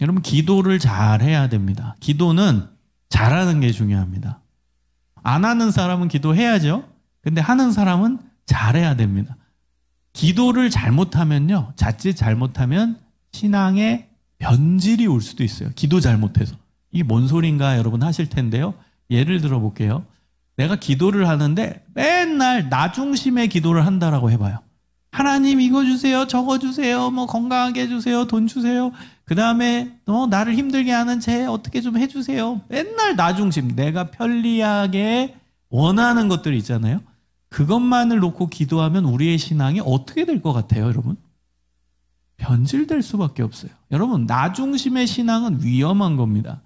여러분, 기도를 잘 해야 됩니다. 기도는 잘하는 게 중요합니다. 안 하는 사람은 기도해야죠. 근데 하는 사람은 잘해야 됩니다. 기도를 잘못하면요, 자칫 잘못하면 신앙에 변질이 올 수도 있어요. 기도 잘못해서. 이게 뭔 소린가 여러분 하실 텐데요. 예를 들어 볼게요. 내가 기도를 하는데 맨날 나 중심의 기도를 한다라고 해봐요. 하나님 이거 주세요, 저거 주세요, 뭐 건강하게 해주세요, 돈 주세요. 그 다음에 나를 힘들게 하는 제 어떻게 좀 해주세요. 맨날 나 중심, 내가 편리하게 원하는 것들 있잖아요. 그것만을 놓고 기도하면 우리의 신앙이 어떻게 될 것 같아요, 여러분? 변질될 수밖에 없어요. 여러분, 나 중심의 신앙은 위험한 겁니다.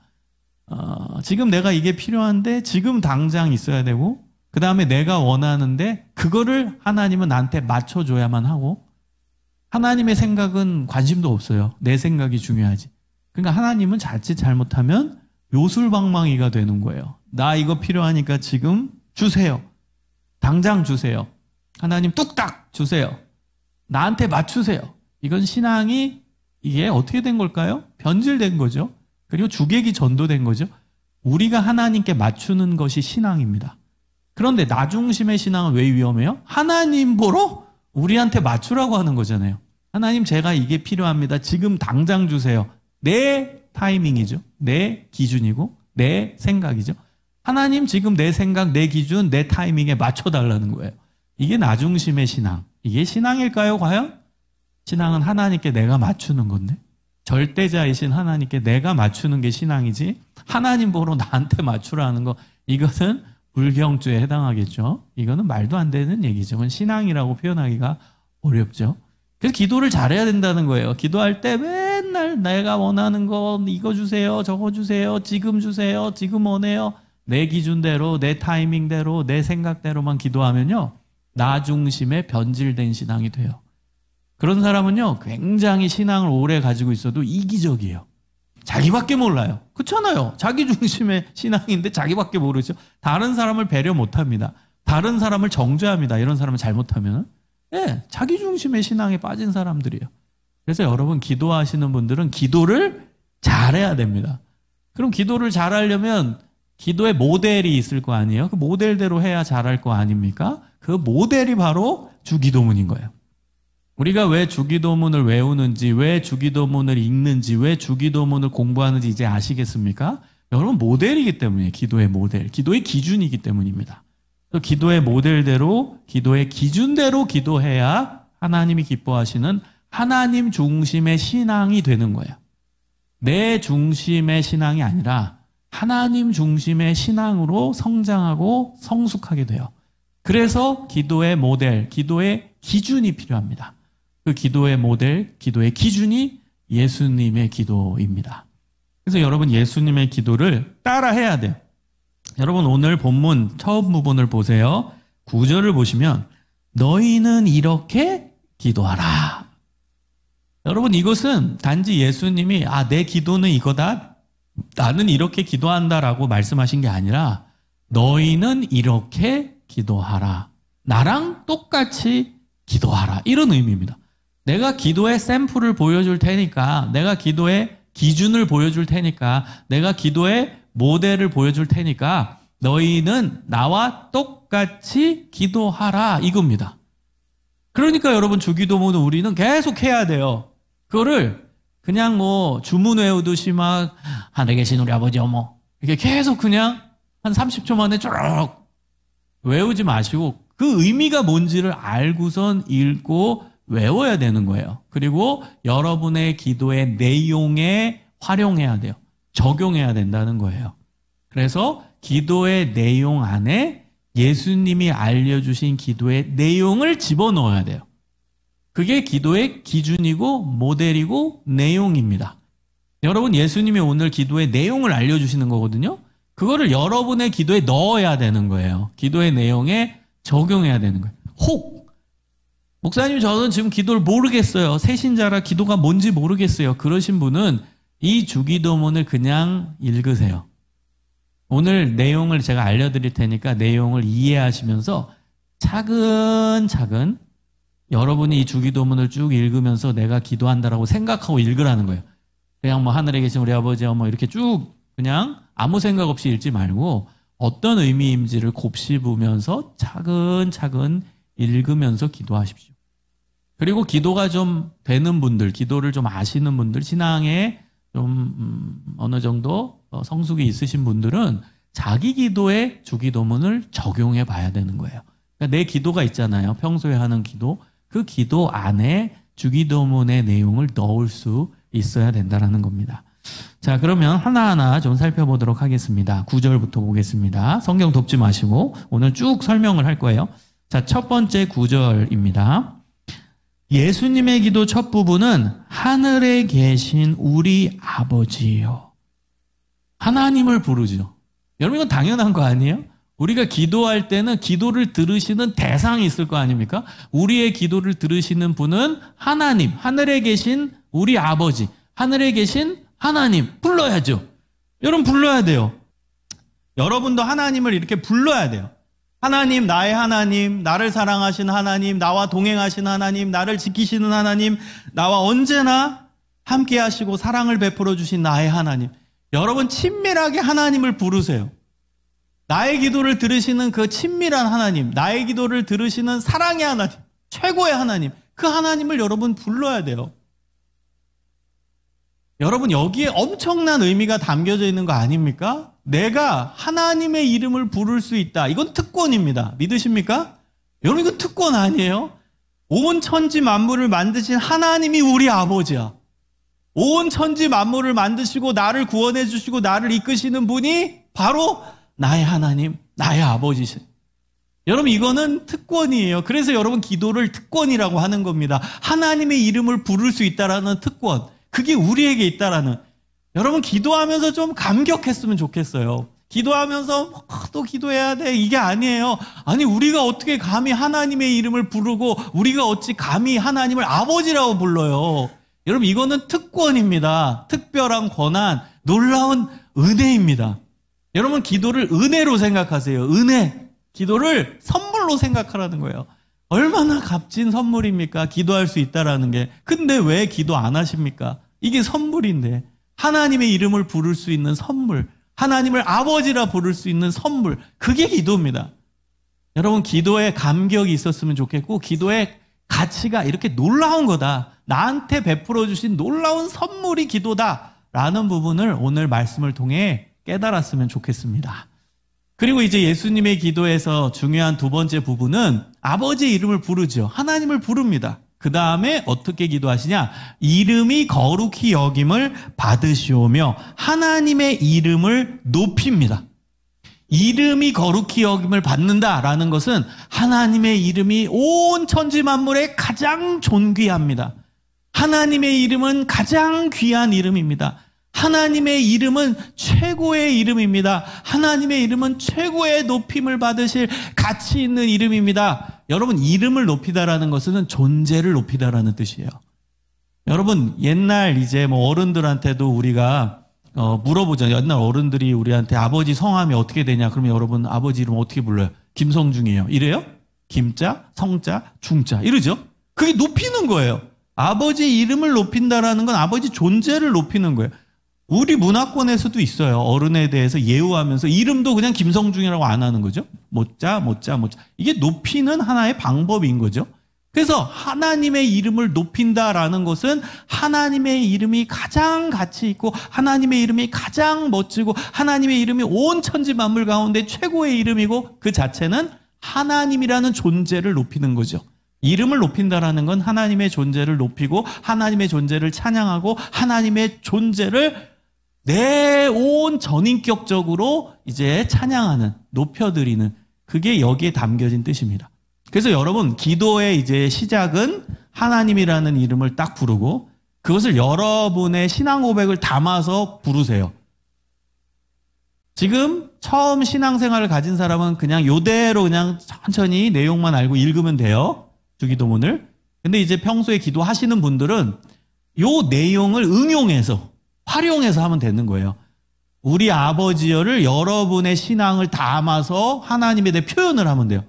지금 내가 이게 필요한데 지금 당장 있어야 되고, 그 다음에 내가 원하는데 그거를 하나님은 나한테 맞춰줘야만 하고, 하나님의 생각은 관심도 없어요. 내 생각이 중요하지. 그러니까 하나님은 자칫 잘못하면 요술방망이가 되는 거예요. 나 이거 필요하니까 지금 주세요. 당장 주세요. 하나님 뚝딱 주세요. 나한테 맞추세요. 이건 신앙이 이게 어떻게 된 걸까요? 변질된 거죠. 그리고 주객이 전도된 거죠. 우리가 하나님께 맞추는 것이 신앙입니다. 그런데 나 중심의 신앙은 왜 위험해요? 하나님 보러 우리한테 맞추라고 하는 거잖아요. 하나님 제가 이게 필요합니다. 지금 당장 주세요. 내 타이밍이죠. 내 기준이고 내 생각이죠. 하나님 지금 내 생각, 내 기준, 내 타이밍에 맞춰달라는 거예요. 이게 나 중심의 신앙. 이게 신앙일까요, 과연? 신앙은 하나님께 내가 맞추는 건데, 절대자이신 하나님께 내가 맞추는 게 신앙이지, 하나님 보러 나한테 맞추라는 거, 이것은 불경주에 해당하겠죠. 이거는 말도 안 되는 얘기죠. 그건 신앙이라고 표현하기가 어렵죠. 그래서 기도를 잘해야 된다는 거예요. 기도할 때 맨날 내가 원하는 거 이거 주세요, 저거 주세요, 지금 주세요, 지금 원해요. 내 기준대로, 내 타이밍대로, 내 생각대로만 기도하면요, 나 중심의 변질된 신앙이 돼요. 그런 사람은요, 굉장히 신앙을 오래 가지고 있어도 이기적이에요. 자기밖에 몰라요. 그렇잖아요. 자기 중심의 신앙인데 자기밖에 모르죠. 다른 사람을 배려 못합니다. 다른 사람을 정죄합니다. 이런 사람을 잘못하면. 네, 자기 중심의 신앙에 빠진 사람들이에요. 그래서 여러분, 기도하시는 분들은 기도를 잘해야 됩니다. 그럼 기도를 잘하려면 기도의 모델이 있을 거 아니에요? 그 모델대로 해야 잘할 거 아닙니까? 그 모델이 바로 주기도문인 거예요. 우리가 왜 주기도문을 외우는지, 왜 주기도문을 읽는지, 왜 주기도문을 공부하는지 이제 아시겠습니까? 여러분, 모델이기 때문에, 기도의 모델, 기도의 기준이기 때문입니다. 기도의 모델대로, 기도의 기준대로 기도해야 하나님이 기뻐하시는 하나님 중심의 신앙이 되는 거예요. 내 중심의 신앙이 아니라 하나님 중심의 신앙으로 성장하고 성숙하게 돼요. 그래서 기도의 모델, 기도의 기준이 필요합니다. 그 기도의 모델, 기도의 기준이 예수님의 기도입니다. 그래서 여러분, 예수님의 기도를 따라해야 돼요. 여러분, 오늘 본문 처음 부분을 보세요. 9절을 보시면 너희는 이렇게 기도하라. 여러분, 이것은 단지 예수님이 내 기도는 이거다, 나는 이렇게 기도한다라고 말씀하신 게 아니라 너희는 이렇게 기도하라. 나랑 똑같이 기도하라. 이런 의미입니다. 내가 기도의 샘플을 보여줄 테니까, 내가 기도의 기준을 보여줄 테니까, 내가 기도의 모델을 보여줄 테니까 너희는 나와 똑같이 기도하라, 이겁니다. 그러니까 여러분, 주기도문은 우리는 계속 해야 돼요. 그거를 그냥 주문 외우듯이 막 하늘에 계신 우리 아버지 어머 이렇게 계속 그냥 한 30초 만에 쭉 외우지 마시고 그 의미가 뭔지를 알고선 읽고 외워야 되는 거예요. 그리고 여러분의 기도의 내용에 활용해야 돼요. 적용해야 된다는 거예요. 그래서 기도의 내용 안에 예수님이 알려주신 기도의 내용을 집어넣어야 돼요. 그게 기도의 기준이고 모델이고 내용입니다. 여러분, 예수님이 오늘 기도의 내용을 알려주시는 거거든요. 그거를 여러분의 기도에 넣어야 되는 거예요. 기도의 내용에 적용해야 되는 거예요. 혹 목사님, 저는 지금 기도를 모르겠어요. 새신자라 기도가 뭔지 모르겠어요. 그러신 분은 이 주기도문을 그냥 읽으세요. 오늘 내용을 제가 알려드릴 테니까 내용을 이해하시면서 차근차근 여러분이 이 주기도문을 쭉 읽으면서 내가 기도한다라고 생각하고 읽으라는 거예요. 그냥 뭐 하늘에 계신 우리 아버지야 뭐 이렇게 쭉 그냥 아무 생각 없이 읽지 말고 어떤 의미인지를 곱씹으면서 차근차근 읽으면서 기도하십시오. 그리고 기도가 좀 되는 분들, 기도를 좀 아시는 분들, 신앙에 좀 어느 정도 성숙이 있으신 분들은 자기 기도에 주기도문을 적용해 봐야 되는 거예요. 그러니까 내 기도가 있잖아요. 평소에 하는 기도. 그 기도 안에 주기도문의 내용을 넣을 수 있어야 된다는 겁니다. 자, 그러면 하나하나 좀 살펴보도록 하겠습니다. 9절부터 보겠습니다. 성경 덮지 마시고 오늘 쭉 설명을 할 거예요. 자, 첫 번째 9절입니다. 예수님의 기도 첫 부분은 하늘에 계신 우리 아버지요. 하나님을 부르죠. 여러분 이건 당연한 거 아니에요? 우리가 기도할 때는 기도를 들으시는 대상이 있을 거 아닙니까? 우리의 기도를 들으시는 분은 하나님, 하늘에 계신 우리 아버지, 하늘에 계신 하나님 불러야죠. 여러분 불러야 돼요. 여러분도 하나님을 이렇게 불러야 돼요. 하나님, 나의 하나님, 나를 사랑하신 하나님, 나와 동행하신 하나님, 나를 지키시는 하나님, 나와 언제나 함께 하시고 사랑을 베풀어 주신 나의 하나님. 여러분 친밀하게 하나님을 부르세요. 나의 기도를 들으시는 그 친밀한 하나님, 나의 기도를 들으시는 사랑의 하나님, 최고의 하나님, 그 하나님을 여러분 불러야 돼요. 여러분 여기에 엄청난 의미가 담겨져 있는 거 아닙니까? 내가 하나님의 이름을 부를 수 있다. 이건 특권입니다. 믿으십니까? 여러분 이건 특권 아니에요? 온 천지 만물을 만드신 하나님이 우리 아버지야. 온 천지 만물을 만드시고 나를 구원해 주시고 나를 이끄시는 분이 바로 나의 하나님, 나의 아버지신. 여러분 이거는 특권이에요. 그래서 여러분 기도를 특권이라고 하는 겁니다. 하나님의 이름을 부를 수 있다라는 특권. 그게 우리에게 있다라는. 여러분 기도하면서 좀 감격했으면 좋겠어요. 기도하면서 또 기도해야 돼. 이게 아니에요. 아니 우리가 어떻게 감히 하나님의 이름을 부르고 우리가 어찌 감히 하나님을 아버지라고 불러요. 여러분 이거는 특권입니다. 특별한 권한, 놀라운 은혜입니다. 여러분 기도를 은혜로 생각하세요. 은혜. 기도를 선물로 생각하라는 거예요. 얼마나 값진 선물입니까? 기도할 수 있다라는 게. 근데 왜 기도 안 하십니까? 이게 선물인데. 하나님의 이름을 부를 수 있는 선물. 하나님을 아버지라 부를 수 있는 선물. 그게 기도입니다. 여러분 기도에 감격이 있었으면 좋겠고 기도의 가치가 이렇게 놀라운 거다. 나한테 베풀어 주신 놀라운 선물이 기도다라는 부분을 오늘 말씀을 통해 깨달았으면 좋겠습니다. 그리고 이제 예수님의 기도에서 중요한 두 번째 부분은 아버지의 이름을 부르죠. 하나님을 부릅니다. 그 다음에 어떻게 기도하시냐? 이름이 거룩히 여김을 받으시오며 하나님의 이름을 높입니다. 이름이 거룩히 여김을 받는다라는 것은 하나님의 이름이 온 천지 만물에 가장 존귀합니다. 하나님의 이름은 가장 귀한 이름입니다. 하나님의 이름은 최고의 이름입니다. 하나님의 이름은 최고의 높임을 받으실 가치 있는 이름입니다. 여러분 이름을 높이다라는 것은 존재를 높이다라는 뜻이에요. 여러분 옛날 이제 뭐 어른들한테도 우리가 물어보잖아요. 옛날 어른들이 우리한테 아버지 성함이 어떻게 되냐? 그러면 여러분 아버지 이름 어떻게 불러요? 김성중이에요. 이래요? 김자, 성자, 중자 이러죠? 그게 높이는 거예요. 아버지 이름을 높인다라는 건 아버지 존재를 높이는 거예요. 우리 문화권에서도 있어요. 어른에 대해서 예우하면서 이름도 그냥 김성중이라고 안 하는 거죠. 못자. 이게 높이는 하나의 방법인 거죠. 그래서 하나님의 이름을 높인다라는 것은 하나님의 이름이 가장 가치 있고 하나님의 이름이 가장 멋지고 하나님의 이름이 온 천지 만물 가운데 최고의 이름이고 그 자체는 하나님이라는 존재를 높이는 거죠. 이름을 높인다라는 건 하나님의 존재를 높이고 하나님의 존재를 찬양하고 하나님의 존재를 내 온 전인격적으로 이제 찬양하는, 높여드리는 그게 여기에 담겨진 뜻입니다. 그래서 여러분 기도의 이제 시작은 하나님이라는 이름을 딱 부르고 그것을 여러분의 신앙 고백을 담아서 부르세요. 지금 처음 신앙생활을 가진 사람은 그냥 요대로 그냥 천천히 내용만 알고 읽으면 돼요. 주기도문을. 근데 이제 평소에 기도하시는 분들은 요 내용을 응용해서 활용해서 하면 되는 거예요. 우리 아버지여를 여러분의 신앙을 담아서 하나님에 대해 표현을 하면 돼요.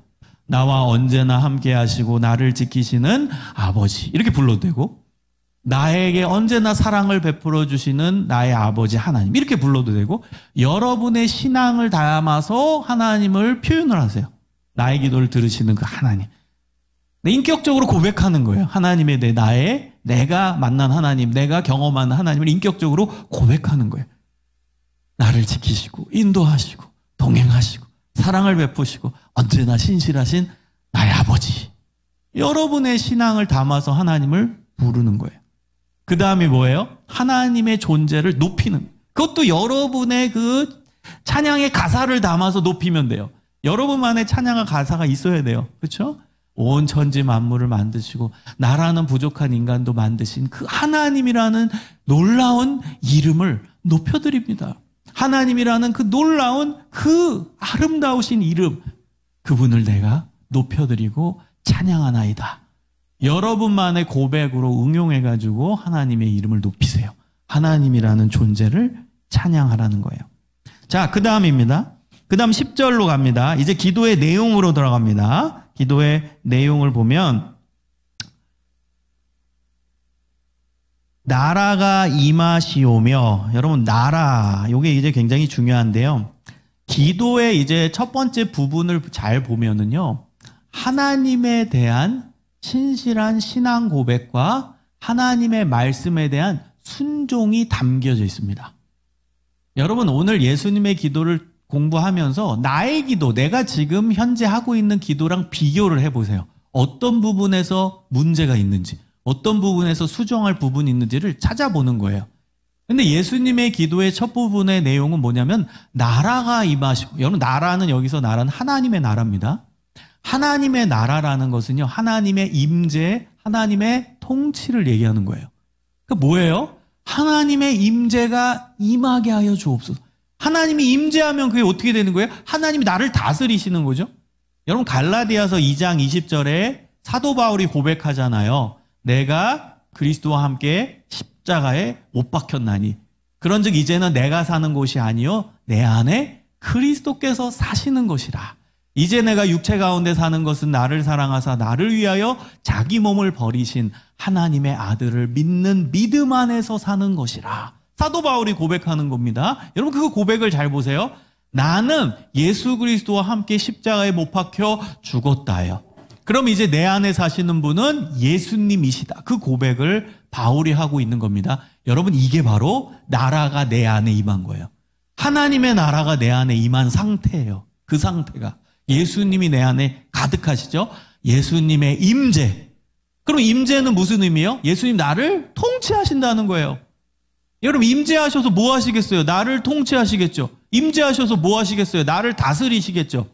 나와 언제나 함께 하시고 나를 지키시는 아버지 이렇게 불러도 되고 나에게 언제나 사랑을 베풀어 주시는 나의 아버지 하나님. 이렇게 불러도 되고, 여러분의 신앙을 담아서 하나님을 표현을 하세요. 나의 기도를 들으시는 그 하나님. 인격적으로 고백하는 거예요. 하나님에 대해 내가 만난 하나님, 내가 경험한 하나님을 인격적으로 고백하는 거예요. 나를 지키시고 인도하시고 동행하시고 사랑을 베푸시고 언제나 신실하신 나의 아버지. 여러분의 신앙을 담아서 하나님을 부르는 거예요. 그 다음에 뭐예요? 하나님의 존재를 높이는. 그것도 여러분의 그 찬양의 가사를 담아서 높이면 돼요. 여러분만의 찬양의 가사가 있어야 돼요. 그렇죠? 온 천지 만물을 만드시고 나라는 부족한 인간도 만드신 그 하나님이라는 놀라운 이름을 높여드립니다. 하나님이라는 그 놀라운 그 아름다우신 이름, 그분을 내가 높여드리고 찬양하나이다. 여러분만의 고백으로 응용해가지고 하나님의 이름을 높이세요. 하나님이라는 존재를 찬양하라는 거예요. 자, 그 다음입니다. 그 다음 10절로 갑니다. 이제 기도의 내용으로 들어갑니다. 기도의 내용을 보면 나라가 임하시오며, 여러분 나라, 이게 이제 굉장히 중요한데요. 기도의 이제 첫 번째 부분을 잘 보면은요, 하나님에 대한 신실한 신앙 고백과 하나님의 말씀에 대한 순종이 담겨져 있습니다. 여러분 오늘 예수님의 기도를 공부하면서 나의 기도, 내가 지금 현재 하고 있는 기도랑 비교를 해보세요. 어떤 부분에서 문제가 있는지, 어떤 부분에서 수정할 부분이 있는지를 찾아보는 거예요. 근데 예수님의 기도의 첫 부분의 내용은 뭐냐면 나라가 임하시고, 여러분 나라는 여기서 나라는 하나님의 나라입니다. 하나님의 나라라는 것은요, 하나님의 임재, 하나님의 통치를 얘기하는 거예요. 그 뭐예요? 하나님의 임재가 임하게 하여 주옵소서. 하나님이 임재하면 그게 어떻게 되는 거예요? 하나님이 나를 다스리시는 거죠. 여러분 갈라디아서 2장 20절에 사도 바울이 고백하잖아요. 내가 그리스도와 함께 십자가에 못 박혔나니 그런즉 이제는 내가 사는 곳이 아니요 내 안에 그리스도께서 사시는 것이라. 이제 내가 육체 가운데 사는 것은 나를 사랑하사 나를 위하여 자기 몸을 버리신 하나님의 아들을 믿는 믿음 안에서 사는 것이라. 사도 바울이 고백하는 겁니다. 여러분 그 고백을 잘 보세요. 나는 예수 그리스도와 함께 십자가에 못 박혀 죽었다요. 그럼 이제 내 안에 사시는 분은 예수님이시다. 그 고백을 바울이 하고 있는 겁니다. 여러분 이게 바로 나라가 내 안에 임한 거예요. 하나님의 나라가 내 안에 임한 상태예요. 그 상태가. 예수님이 내 안에 가득하시죠? 예수님의 임재. 그럼 임재는 무슨 의미예요? 예수님 나를 통치하신다는 거예요. 여러분 임재하셔서 뭐 하시겠어요? 나를 통치하시겠죠. 임재하셔서 뭐 하시겠어요? 나를 다스리시겠죠.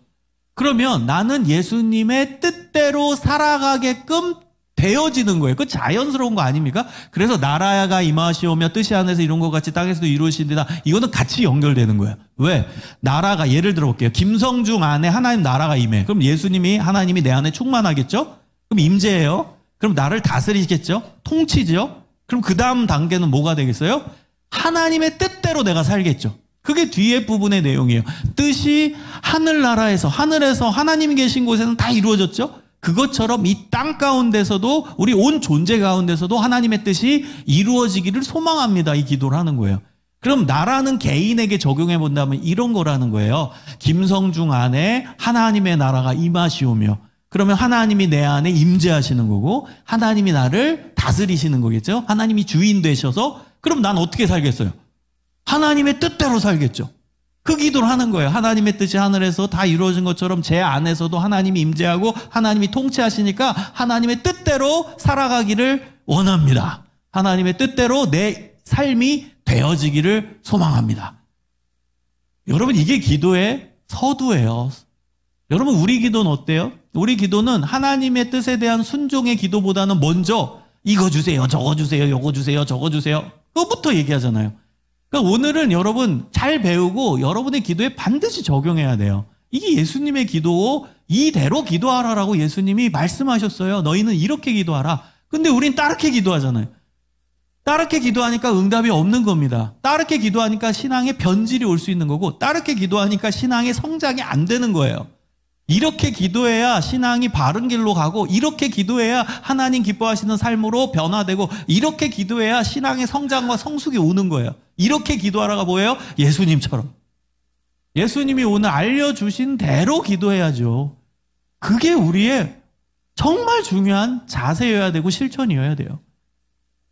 그러면 나는 예수님의 뜻대로 살아가게끔 되어지는 거예요. 그 자연스러운 거 아닙니까? 그래서 나라가 임하시오며 뜻이 하늘에서 이룬 것 같이 땅에서도 이루어지리라. 이거는 같이 연결되는 거예요. 왜? 나라가, 예를 들어볼게요. 김성중 안에 하나님 나라가 임해. 그럼 예수님이, 하나님이 내 안에 충만하겠죠? 그럼 임재예요. 그럼 나를 다스리시겠죠? 통치죠? 그럼 그 다음 단계는 뭐가 되겠어요? 하나님의 뜻대로 내가 살겠죠. 그게 뒤에 부분의 내용이에요. 뜻이 하늘나라에서, 하늘에서 하나님이 계신 곳에는 다 이루어졌죠? 그것처럼 이 땅 가운데서도, 우리 온 존재 가운데서도 하나님의 뜻이 이루어지기를 소망합니다. 이 기도를 하는 거예요. 그럼 나라는 개인에게 적용해 본다면 이런 거라는 거예요. 김성중 안에 하나님의 나라가 임하시오며, 그러면 하나님이 내 안에 임재하시는 거고 하나님이 나를 다스리시는 거겠죠. 하나님이 주인 되셔서, 그럼 난 어떻게 살겠어요? 하나님의 뜻대로 살겠죠. 그 기도를 하는 거예요. 하나님의 뜻이 하늘에서 다 이루어진 것처럼 제 안에서도 하나님이 임재하고 하나님이 통치하시니까 하나님의 뜻대로 살아가기를 원합니다. 하나님의 뜻대로 내 삶이 되어지기를 소망합니다. 여러분 이게 기도의 서두예요. 여러분 우리 기도는 어때요? 우리 기도는 하나님의 뜻에 대한 순종의 기도보다는 먼저 이거 주세요, 저거 주세요, 요거 주세요, 저거 주세요. 그거부터 얘기하잖아요. 그러니까 오늘은 여러분 잘 배우고 여러분의 기도에 반드시 적용해야 돼요. 이게 예수님의 기도, 이대로 기도하라라고 예수님이 말씀하셨어요. 너희는 이렇게 기도하라. 근데 우린 따르게 기도하잖아요. 따르게 기도하니까 응답이 없는 겁니다. 따르게 기도하니까 신앙의 변질이 올 수 있는 거고, 따르게 기도하니까 신앙의 성장이 안 되는 거예요. 이렇게 기도해야 신앙이 바른 길로 가고, 이렇게 기도해야 하나님 기뻐하시는 삶으로 변화되고, 이렇게 기도해야 신앙의 성장과 성숙이 오는 거예요. 이렇게 기도하라가 뭐예요? 예수님처럼. 예수님이 오늘 알려주신 대로 기도해야죠. 그게 우리의 정말 중요한 자세여야 되고 실천이어야 돼요.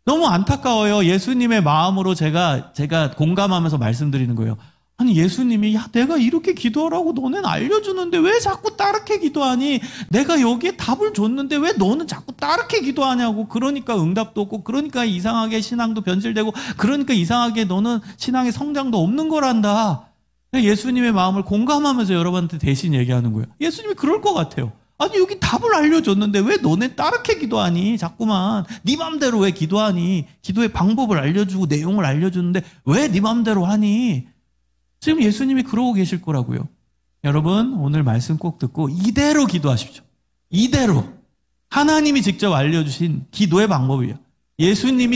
너무 안타까워요. 예수님의 마음으로 제가 공감하면서 말씀드리는 거예요. 아니, 예수님이 야, 내가 이렇게 기도하라고 너넨 알려주는데 왜 자꾸 따르게 기도하니? 내가 여기에 답을 줬는데 왜 너는 자꾸 따르게 기도하냐고. 그러니까 응답도 없고, 그러니까 이상하게 신앙도 변질되고, 그러니까 이상하게 너는 신앙의 성장도 없는 거란다. 예수님의 마음을 공감하면서 여러분한테 대신 얘기하는 거예요. 예수님이 그럴 것 같아요. 아니, 여기 답을 알려줬는데 왜 너네 따르게 기도하니? 자꾸만 네 맘대로 왜 기도하니? 기도의 방법을 알려주고 내용을 알려주는데 왜 네 맘대로 하니? 지금 예수님이 그러고 계실 거라고요. 여러분, 오늘 말씀 꼭 듣고 이대로 기도하십시오. 이대로. 하나님이 직접 알려주신 기도의 방법이에요. 예수님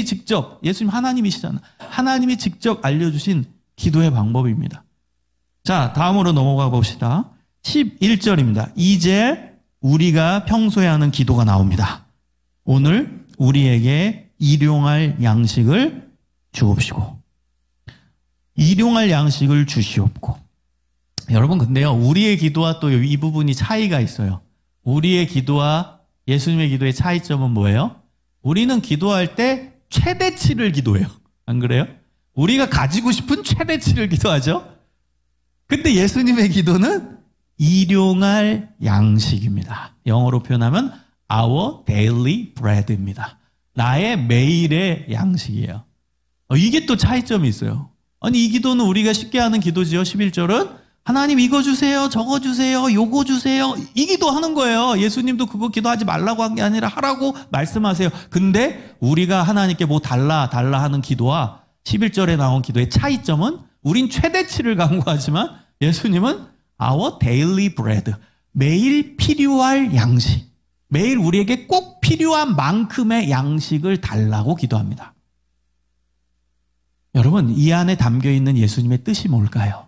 하나님이시잖아. 하나님이 직접 알려주신 기도의 방법입니다. 자, 다음으로 넘어가 봅시다. 11절입니다. 이제 우리가 평소에 하는 기도가 나옵니다. 오늘 우리에게 일용할 양식을 주옵시고. 일용할 양식을 주시옵고. 여러분, 근데요, 우리의 기도와 또 이 부분이 차이가 있어요. 우리의 기도와 예수님의 기도의 차이점은 뭐예요? 우리는 기도할 때 최대치를 기도해요. 안 그래요? 우리가 가지고 싶은 최대치를 기도하죠? 근데 예수님의 기도는 일용할 양식입니다. 영어로 표현하면 our daily bread입니다. 나의 매일의 양식이에요. 이게 또 차이점이 있어요. 아니, 이 기도는 우리가 쉽게 하는 기도지요. 11절은 하나님 이거 주세요, 저거 주세요, 요거 주세요, 이 기도 하는 거예요. 예수님도 그거 기도하지 말라고 한 게 아니라 하라고 말씀하세요. 근데 우리가 하나님께 뭐 달라 하는 기도와 11절에 나온 기도의 차이점은 우린 최대치를 강구하지만 예수님은 our daily bread, 매일 필요할 양식, 매일 우리에게 꼭 필요한 만큼의 양식을 달라고 기도합니다. 여러분, 이 안에 담겨있는 예수님의 뜻이 뭘까요?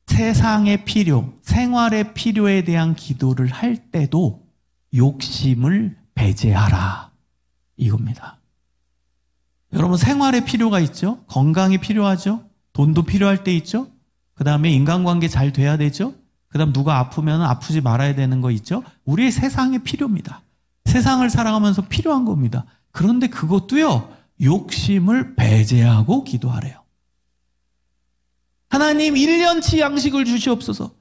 세상의 필요, 생활의 필요에 대한 기도를 할 때도 욕심을 배제하라, 이겁니다. 여러분, 생활의 필요가 있죠? 건강이 필요하죠? 돈도 필요할 때 있죠? 그 다음에 인간관계 잘 돼야 되죠? 그 다음 누가 아프면 아프지 말아야 되는 거 있죠? 우리의 세상의 필요입니다. 세상을 살아가면서 필요한 겁니다. 그런데 그것도요, 욕심을 배제하고 기도하래요. 하나님 1년치 양식을 주시옵소서,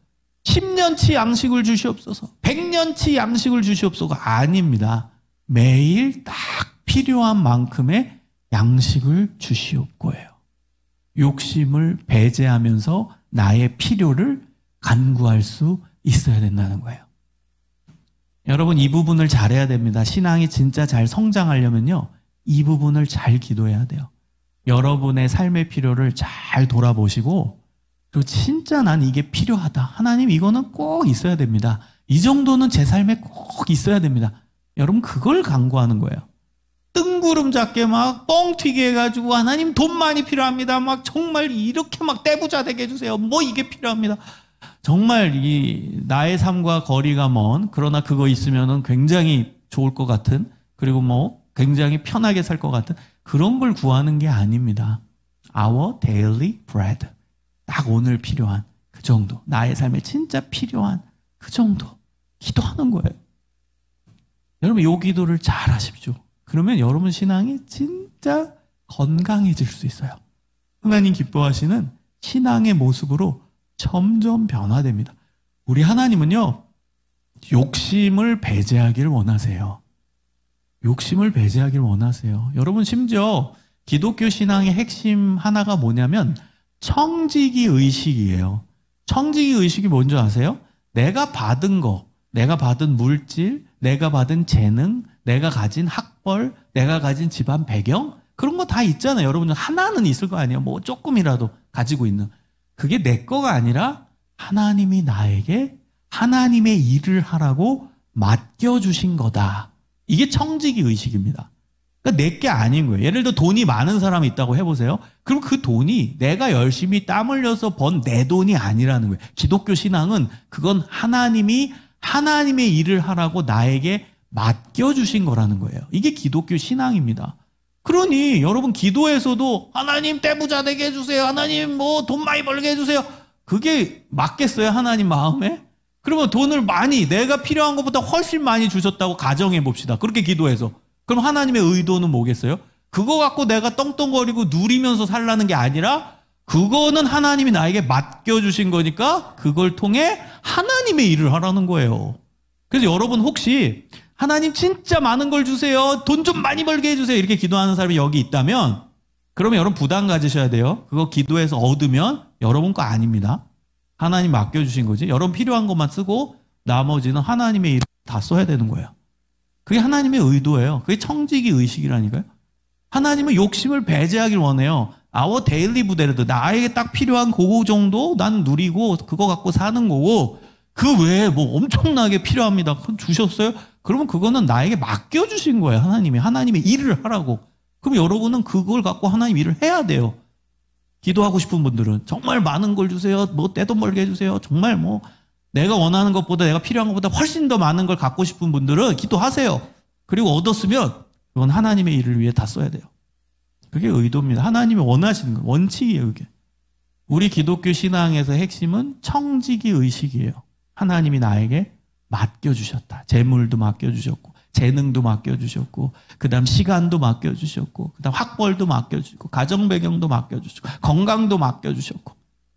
10년치 양식을 주시옵소서, 100년치 양식을 주시옵소서가 아닙니다. 매일 딱 필요한 만큼의 양식을 주시옵고예요. 욕심을 배제하면서 나의 필요를 간구할 수 있어야 된다는 거예요. 여러분, 이 부분을 잘해야 됩니다. 신앙이 진짜 잘 성장하려면요, 이 부분을 잘 기도해야 돼요. 여러분의 삶의 필요를 잘 돌아보시고, 그리고 진짜 난 이게 필요하다. 하나님, 이거는 꼭 있어야 됩니다. 이 정도는 제 삶에 꼭 있어야 됩니다. 여러분, 그걸 간구하는 거예요. 뜬구름 잡게 막 뻥튀기 해가지고 하나님 돈 많이 필요합니다. 막 정말 이렇게 막 떼부자 되게 해주세요. 뭐 이게 필요합니다. 정말 이 나의 삶과 거리가 먼, 그러나 그거 있으면은 굉장히 좋을 것 같은, 그리고 뭐 굉장히 편하게 살 것 같은 그런 걸 구하는 게 아닙니다. Our daily bread. 딱 오늘 필요한 그 정도, 나의 삶에 진짜 필요한 그 정도 기도하는 거예요. 여러분, 이 기도를 잘 하십시오. 그러면 여러분 신앙이 진짜 건강해질 수 있어요. 하나님 기뻐하시는 신앙의 모습으로 점점 변화됩니다. 우리 하나님은요, 욕심을 배제하기를 원하세요. 욕심을 배제하기를 원하세요. 여러분, 심지어 기독교 신앙의 핵심 하나가 뭐냐면 청지기 의식이에요. 청지기 의식이 뭔지 아세요? 내가 받은 거, 내가 받은 물질, 내가 받은 재능, 내가 가진 학벌, 내가 가진 집안 배경, 그런 거 다 있잖아요. 여러분, 하나는 있을 거 아니에요. 뭐 조금이라도 가지고 있는. 그게 내 거가 아니라 하나님이 나에게 하나님의 일을 하라고 맡겨주신 거다. 이게 청지기 의식입니다. 그러니까 내 게 아닌 거예요. 예를 들어 돈이 많은 사람이 있다고 해보세요. 그럼 그 돈이 내가 열심히 땀 흘려서 번 내 돈이 아니라는 거예요. 기독교 신앙은 그건 하나님의 일을 하라고 나에게 맡겨주신 거라는 거예요. 이게 기독교 신앙입니다. 그러니 여러분 기도에서도 하나님 떼부자 되게 해주세요. 하나님 뭐 돈 많이 벌게 해주세요. 그게 맞겠어요? 하나님 마음에? 그러면 돈을 많이 내가 필요한 것보다 훨씬 많이 주셨다고 가정해 봅시다. 그렇게 기도해서. 그럼 하나님의 의도는 뭐겠어요? 그거 갖고 내가 떵떵거리고 누리면서 살라는 게 아니라 그거는 하나님이 나에게 맡겨주신 거니까 그걸 통해 하나님의 일을 하라는 거예요. 그래서 여러분 혹시 하나님 진짜 많은 걸 주세요. 돈 좀 많이 벌게 해주세요. 이렇게 기도하는 사람이 여기 있다면 그러면 여러분 부담 가지셔야 돼요. 그거 기도해서 얻으면 여러분 거 아닙니다. 하나님 맡겨주신 거지. 여러분 필요한 것만 쓰고 나머지는 하나님의 일을 다 써야 되는 거예요. 그게 하나님의 의도예요. 그게 청지기 의식이라니까요. 하나님은 욕심을 배제하길 원해요. our daily 부대로도 나에게 딱 필요한 그거 정도 난 누리고 그거 갖고 사는 거고 그 외에 뭐 엄청나게 필요합니다. 그건 주셨어요? 그러면 그거는 나에게 맡겨주신 거예요. 하나님의 일을 하라고. 그럼 여러분은 그걸 갖고 하나님 일을 해야 돼요. 기도하고 싶은 분들은 정말 많은 걸 주세요. 뭐 떼돈 벌게 해주세요. 정말 뭐 내가 원하는 것보다 내가 필요한 것보다 훨씬 더 많은 걸 갖고 싶은 분들은 기도하세요. 그리고 얻었으면 그건 하나님의 일을 위해 다 써야 돼요. 그게 의도입니다. 하나님이 원하시는 거, 원칙이에요. 그게. 우리 기독교 신앙에서의 핵심은 청지기 의식이에요. 하나님이 나에게 맡겨주셨다. 재물도 맡겨주셨고 재능도 맡겨주셨고 그 다음 시간도 맡겨주셨고 그 다음 학벌도 맡겨주시고 가정 배경도 맡겨주시고 건강도 맡겨주셨고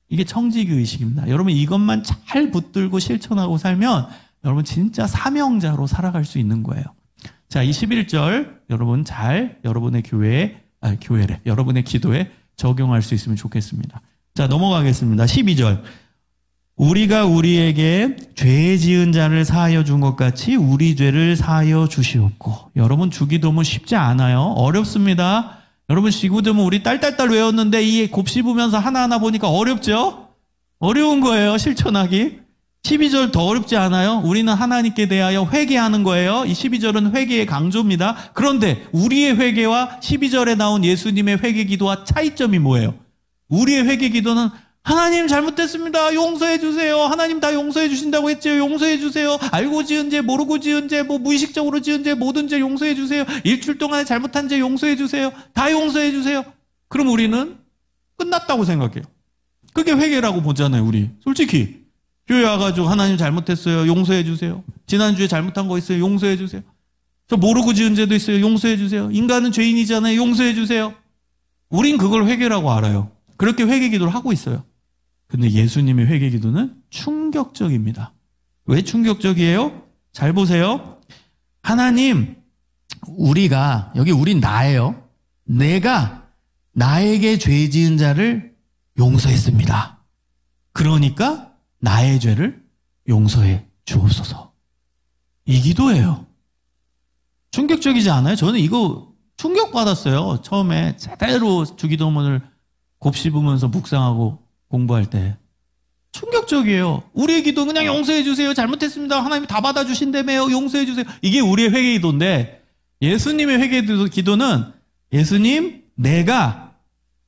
이게 청지기 의식입니다. 여러분 이것만 잘 붙들고 실천하고 살면 여러분 진짜 사명자로 살아갈 수 있는 거예요. 자, 이 11절 여러분 잘 여러분의 여러분의 기도에 적용할 수 있으면 좋겠습니다. 자, 넘어가겠습니다. 12절. 우리가 우리에게 죄 지은 자를 사하여 준 것 같이 우리 죄를 사하여 주시옵고. 여러분 주기도문 쉽지 않아요. 어렵습니다. 여러분 주기도문 우리 딸딸딸 외웠는데 이 곱씹으면서 하나하나 보니까 어렵죠? 어려운 거예요. 실천하기. 12절 더 어렵지 않아요? 우리는 하나님께 대하여 회개하는 거예요. 이 12절은 회개의 강조입니다. 그런데 우리의 회개와 12절에 나온 예수님의 회개 기도와 차이점이 뭐예요? 우리의 회개 기도는 하나님 잘못됐습니다. 용서해 주세요. 하나님 다 용서해 주신다고 했죠. 용서해 주세요. 알고 지은 죄, 모르고 지은 죄, 뭐 무의식적으로 지은 죄, 모든 죄 용서해 주세요. 일주일 동안에 잘못한 죄 용서해 주세요. 다 용서해 주세요. 그럼 우리는 끝났다고 생각해요. 그게 회개라고 보잖아요, 우리. 솔직히. 교회 와가지고 하나님 잘못했어요. 용서해 주세요. 지난주에 잘못한 거 있어요. 용서해 주세요. 저 모르고 지은 죄도 있어요. 용서해 주세요. 인간은 죄인이잖아요. 용서해 주세요. 우린 그걸 회개라고 알아요. 그렇게 회개 기도를 하고 있어요. 근데 예수님의 회개 기도는 충격적입니다. 왜 충격적이에요? 잘 보세요. 하나님, 우리가, 여기 우린 나예요. 내가 나에게 죄 지은 자를 용서했습니다. 그러니까 나의 죄를 용서해 주옵소서. 이 기도예요. 충격적이지 않아요? 저는 이거 충격받았어요. 처음에 제대로 주기도문을 곱씹으면서 묵상하고 공부할 때. 충격적이에요. 우리의 기도는 그냥 용서해 주세요. 잘못했습니다. 하나님 다 받아주신다며요. 용서해 주세요. 이게 우리의 회개 기도인데 예수님의 회개 기도는 예수님,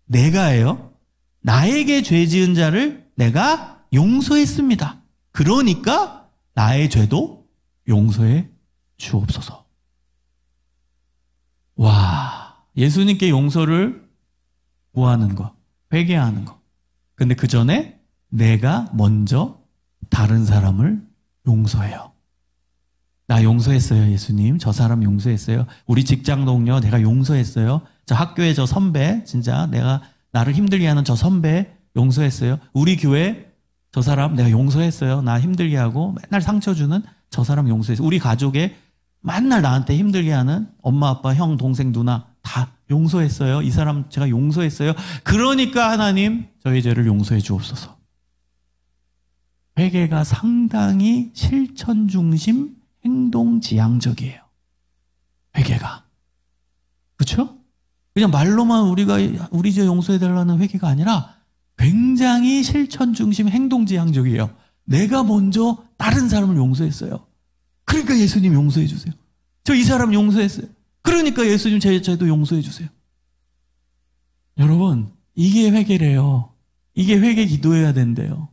내가예요. 나에게 죄 지은 자를 내가 용서했습니다. 그러니까 나의 죄도 용서해 주옵소서. 와, 예수님께 용서를 구하는 거, 회개하는 거. 근데 그 전에 내가 먼저 다른 사람을 용서해요. 나 용서했어요, 예수님. 저 사람 용서했어요. 우리 직장 동료 내가 용서했어요. 저 학교의 저 선배, 진짜 내가 나를 힘들게 하는 저 선배 용서했어요. 우리 교회 저 사람 내가 용서했어요. 나 힘들게 하고 맨날 상처 주는 저 사람 용서했어요. 우리 가족에 맨날 나한테 힘들게 하는 엄마, 아빠, 형, 동생, 누나 다 용서했어요. 이 사람 제가 용서했어요. 그러니까 하나님 저희 죄를 용서해 주옵소서. 회개가 상당히 실천 중심 행동 지향적이에요. 회개가. 그렇죠? 그냥 말로만 우리가 우리 죄 용서해 달라는 회개가 아니라 굉장히 실천 중심 행동 지향적이에요. 내가 먼저 다른 사람을 용서했어요. 그러니까 예수님 용서해 주세요. 저 이 사람 용서했어요. 그러니까 예수님 제 죄도 용서해 주세요. 여러분, 이게 회개래요. 이게 회개 기도해야 된대요.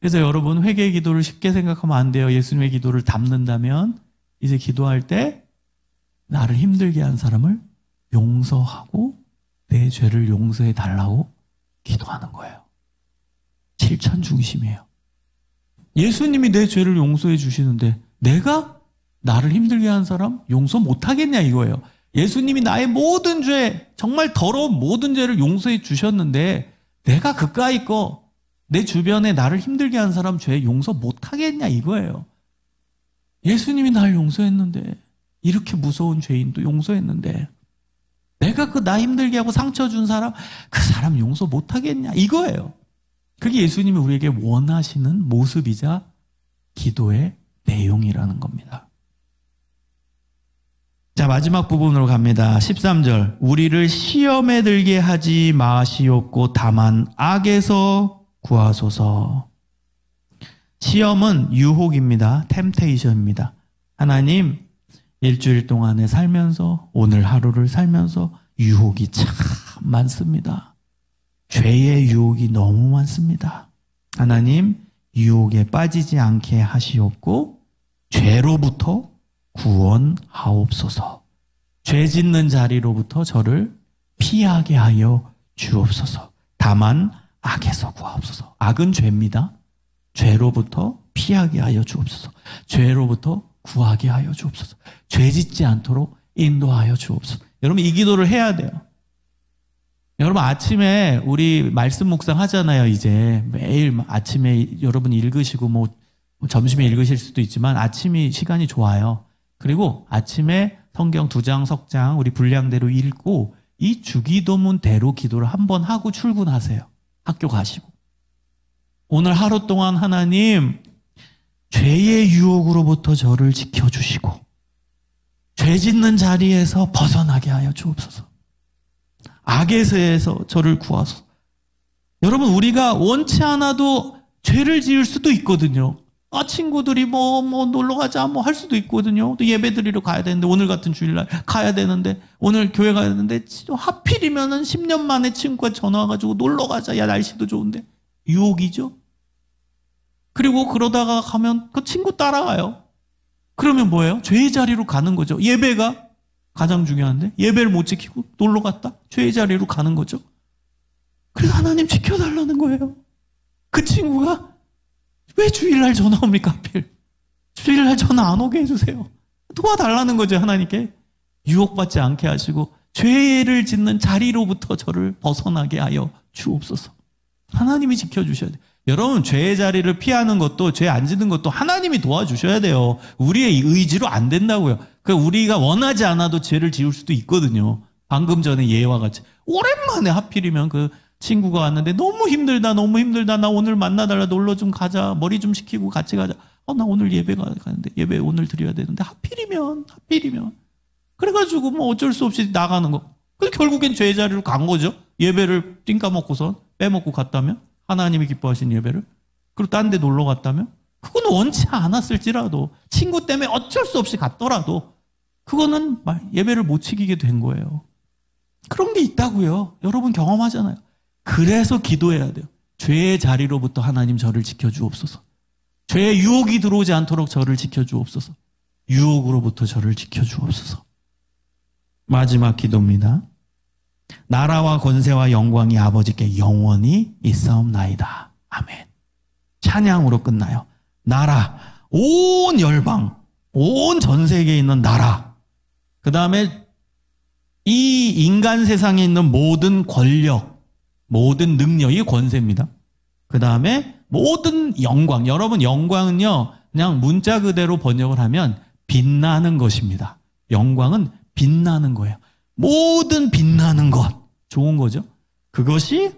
그래서 여러분, 회개 기도를 쉽게 생각하면 안 돼요. 예수님의 기도를 담는다면 이제 기도할 때 나를 힘들게 한 사람을 용서하고 내 죄를 용서해 달라고 기도하는 거예요. 실천 중심이에요. 예수님이 내 죄를 용서해 주시는데 내가 나를 힘들게 한 사람 용서 못하겠냐 이거예요. 예수님이 나의 모든 죄, 정말 더러운 모든 죄를 용서해 주셨는데 내가 그까이 거 내 주변에 나를 힘들게 한 사람 죄 용서 못하겠냐 이거예요. 예수님이 날 용서했는데, 이렇게 무서운 죄인도 용서했는데 내가 그 나 힘들게 하고 상처 준 사람, 그 사람 용서 못하겠냐 이거예요. 그게 예수님이 우리에게 원하시는 모습이자 기도의 내용이라는 겁니다. 자, 마지막 부분으로 갑니다. 13절. 우리를 시험에 들게 하지 마시옵고 다만 악에서 구하소서. 시험은 유혹입니다. 템테이션입니다. 하나님, 일주일 동안에 살면서, 오늘 하루를 살면서 유혹이 참 많습니다. 죄의 유혹이 너무 많습니다. 하나님, 유혹에 빠지지 않게 하시옵고 죄로부터 구원하옵소서. 죄 짓는 자리로부터 저를 피하게 하여 주옵소서. 다만 악에서 구하옵소서. 악은 죄입니다. 죄로부터 피하게 하여 주옵소서. 죄로부터 구하게 하여 주옵소서. 죄 짓지 않도록 인도하여 주옵소서. 여러분, 이 기도를 해야 돼요. 여러분, 아침에 우리 말씀 묵상 하잖아요. 이제 매일 아침에 여러분 읽으시고 뭐 점심에 읽으실 수도 있지만 아침이 시간이 좋아요. 그리고 아침에 성경 2장, 석장 우리 분량대로 읽고 이 주기도문대로 기도를 한번 하고 출근하세요. 학교 가시고. 오늘 하루 동안 하나님, 죄의 유혹으로부터 저를 지켜주시고 죄 짓는 자리에서 벗어나게 하여 주옵소서. 악에서 저를 구하소서. 여러분, 우리가 원치 않아도 죄를 지을 수도 있거든요. 친구들이 놀러 가자 할 수도 있거든요. 또 예배 드리러 가야 되는데, 오늘 같은 주일날 가야 되는데, 오늘 교회 가야 되는데, 하필이면은 10년 만에 친구가 전화 와가지고 놀러 가자. 야, 날씨도 좋은데. 유혹이죠? 그리고 그러다가 가면 그 친구 따라가요. 그러면 뭐예요? 죄의 자리로 가는 거죠. 예배가 가장 중요한데, 예배를 못 지키고 놀러 갔다? 죄의 자리로 가는 거죠. 그래서 하나님 지켜달라는 거예요. 그 친구가 왜 주일날 전화 옵니까, 하필? 주일날 전화 안 오게 해주세요. 도와달라는 거죠, 하나님께. 유혹받지 않게 하시고 죄를 짓는 자리로부터 저를 벗어나게 하여 주옵소서. 하나님이 지켜주셔야 돼요. 여러분, 죄의 자리를 피하는 것도, 죄 안 짓는 것도 하나님이 도와주셔야 돼요. 우리의 의지로 안 된다고요. 우리가 원하지 않아도 죄를 지을 수도 있거든요. 방금 전에 예와 같이 오랜만에 하필이면 그 친구가 왔는데 너무 힘들다, 나 오늘 만나달라, 놀러 좀 가자, 머리 좀 식히고 같이 가자. 나 오늘 예배 가는데, 예배 오늘 드려야 되는데, 하필이면. 그래가지고 어쩔 수 없이 나가는 거. 근데 결국엔 죄의 자리로 간 거죠. 예배를 띵까먹고선 빼먹고 갔다면, 하나님이 기뻐하신 예배를. 그리고 딴 데 놀러 갔다면, 그건 원치 않았을지라도, 친구 때문에 어쩔 수 없이 갔더라도, 그거는 예배를 못 지키게 된 거예요. 그런 게 있다고요. 여러분 경험하잖아요. 그래서 기도해야 돼요. 죄의 자리로부터 하나님 저를 지켜주옵소서. 죄의 유혹이 들어오지 않도록 저를 지켜주옵소서. 유혹으로부터 저를 지켜주옵소서. 마지막 기도입니다. 나라와 권세와 영광이 아버지께 영원히 있사옵나이다. 아멘. 찬양으로 끝나요. 나라, 온 열방, 온 전 세계에 있는 나라. 그 다음에 이 인간 세상에 있는 모든 권력, 모든 능력이 권세입니다. 그 다음에 모든 영광. 여러분, 영광은요, 그냥 문자 그대로 번역을 하면 빛나는 것입니다. 영광은 빛나는 거예요. 모든 빛나는 것. 좋은 거죠. 그것이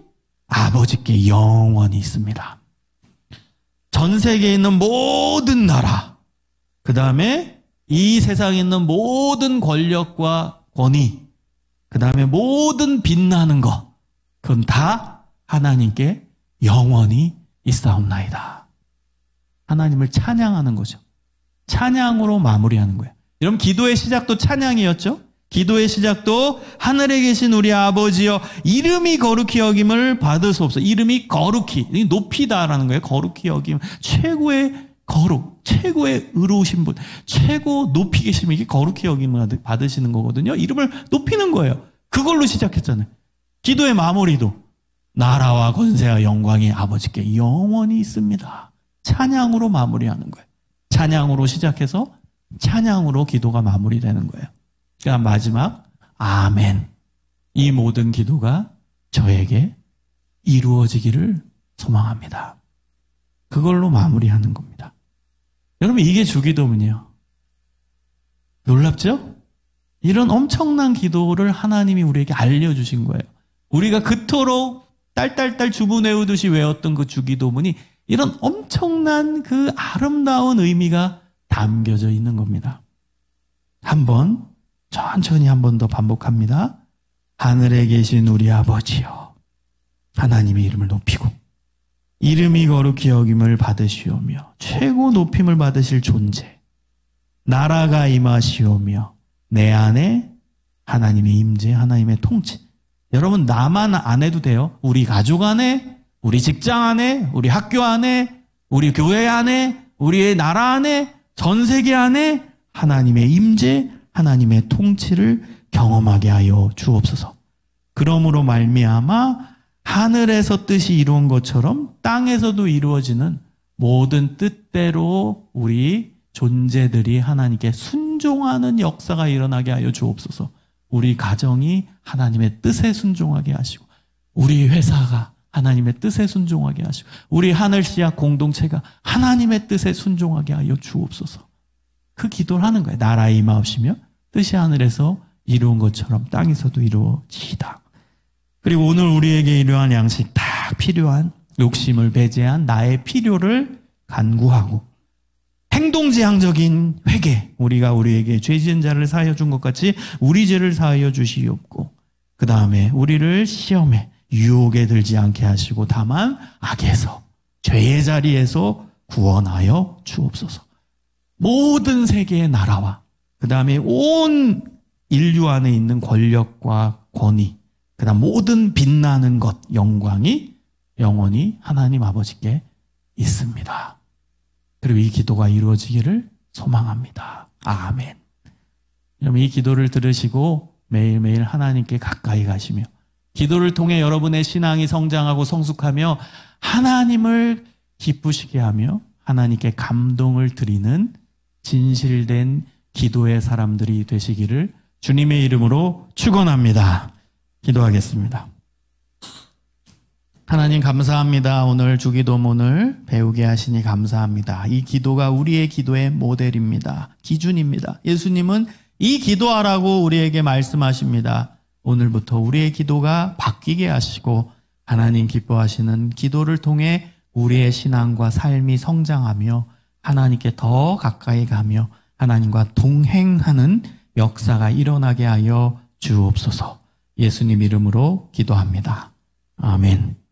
아버지께 영원히 있습니다. 전 세계에 있는 모든 나라, 그 다음에 이 세상에 있는 모든 권력과 권위, 그 다음에 모든 빛나는 것, 그건 다 하나님께 영원히 있사옵나이다. 하나님을 찬양하는 거죠. 찬양으로 마무리하는 거예요. 여러분 기도의 시작도 찬양이었죠? 기도의 시작도 하늘에 계신 우리 아버지여 이름이 거룩히 여김을 받으소서. 이름이 거룩히 높이다라는 거예요. 거룩히 여김. 최고의 거룩, 최고의 의로우신 분, 최고 높이 계시면 이게 거룩히 여김을 받으시는 거거든요. 이름을 높이는 거예요. 그걸로 시작했잖아요. 기도의 마무리도 나라와 권세와 영광이 아버지께 영원히 있습니다. 찬양으로 마무리하는 거예요. 찬양으로 시작해서 찬양으로 기도가 마무리되는 거예요. 그러니까 마지막 아멘. 이 모든 기도가 저에게 이루어지기를 소망합니다. 그걸로 마무리하는 겁니다. 여러분 이게 주기도문이에요. 놀랍죠? 이런 엄청난 기도를 하나님이 우리에게 알려주신 거예요. 우리가 그토록 딸딸딸 주부 외우듯이 외웠던 그 주기도문이 이런 엄청난 그 아름다운 의미가 담겨져 있는 겁니다. 한번 천천히 한 번 더 반복합니다. 하늘에 계신 우리 아버지여 하나님의 이름을 높이고 이름이 거룩히 여김을 받으시오며 최고 높임을 받으실 존재 나라가 임하시오며 내 안에 하나님의 임재 하나님의 통치. 여러분 나만 안 해도 돼요. 우리 가족 안에 우리 직장 안에 우리 학교 안에 우리 교회 안에 우리의 나라 안에 전 세계 안에 하나님의 임재 하나님의 통치를 경험하게 하여 주옵소서. 그러므로 말미암아 하늘에서 뜻이 이루어진 것처럼 땅에서도 이루어지는 모든 뜻대로 우리 존재들이 하나님께 순종하는 역사가 일어나게 하여 주옵소서. 우리 가정이 하나님의 뜻에 순종하게 하시고 우리 회사가 하나님의 뜻에 순종하게 하시고 우리 하늘씨앗 공동체가 하나님의 뜻에 순종하게 하여 주옵소서. 그 기도를 하는 거예요. 나라 임하옵시며 뜻이 하늘에서 이루어진 것처럼 땅에서도 이루어지이다. 그리고 오늘 우리에게 이러한 양식 딱 필요한 욕심을 배제한 나의 필요를 간구하고 행동지향적인 회개, 우리가 우리에게 죄 지은 자를 사하여 준 것 같이 우리 죄를 사하여 주시옵고 그 다음에 우리를 시험에 유혹에 들지 않게 하시고 다만 악에서 죄의 자리에서 구원하여 주옵소서. 모든 세계의 나라와 그 다음에 온 인류 안에 있는 권력과 권위 그 다음 모든 빛나는 것, 영광이 영원히 하나님 아버지께 있습니다. 그리고 이 기도가 이루어지기를 소망합니다. 아멘. 여러분 이 기도를 들으시고 매일매일 하나님께 가까이 가시며 기도를 통해 여러분의 신앙이 성장하고 성숙하며 하나님을 기쁘시게 하며 하나님께 감동을 드리는 진실된 기도의 사람들이 되시기를 주님의 이름으로 축원합니다. 기도하겠습니다. 하나님 감사합니다. 오늘 주기도문을 배우게 하시니 감사합니다. 이 기도가 우리의 기도의 모델입니다. 기준입니다. 예수님은 이 기도하라고 우리에게 말씀하십니다. 오늘부터 우리의 기도가 바뀌게 하시고 하나님 기뻐하시는 기도를 통해 우리의 신앙과 삶이 성장하며 하나님께 더 가까이 가며 하나님과 동행하는 역사가 일어나게 하여 주옵소서. 예수님 이름으로 기도합니다. 아멘.